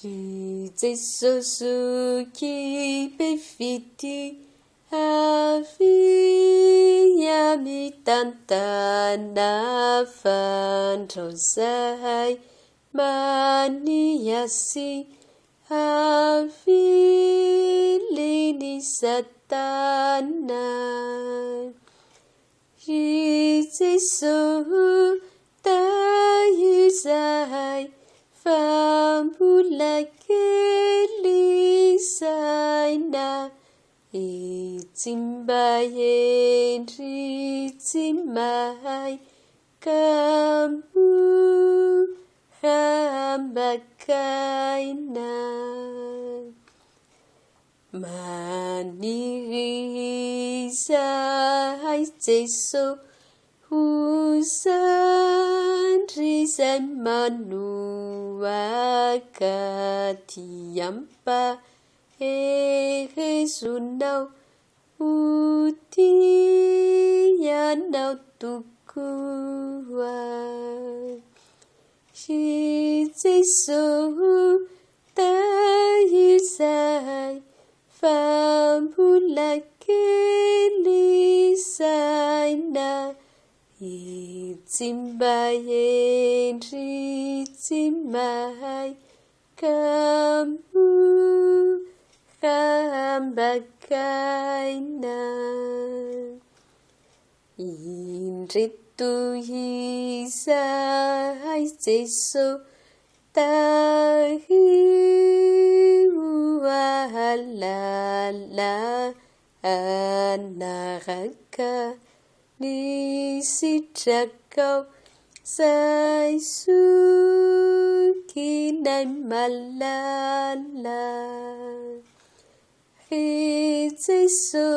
Jeso Zoky fitia fitia mitantana fandrauzay maniasy haviliny satana. Jeso tahizay fa mbola kely saina, tsy mba endry tsy mahay hambakaina. Maniry izay Jeso ho zandry izay manoaka ty ampahehezonao ho tianao tokoa. Jeso tahizay fa mbola kely saina, tsy mba endry tsy mahay hambakaina. Indreto izay Jeso tahihalala anaraka ny sitrakao zay zokinay malala. Jeso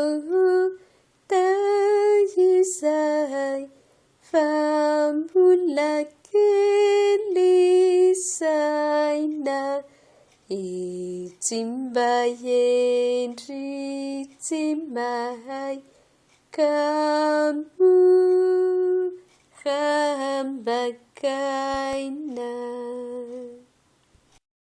tahizay fa mbola kely saina, tsy mba endry tsy mahay hambakaina.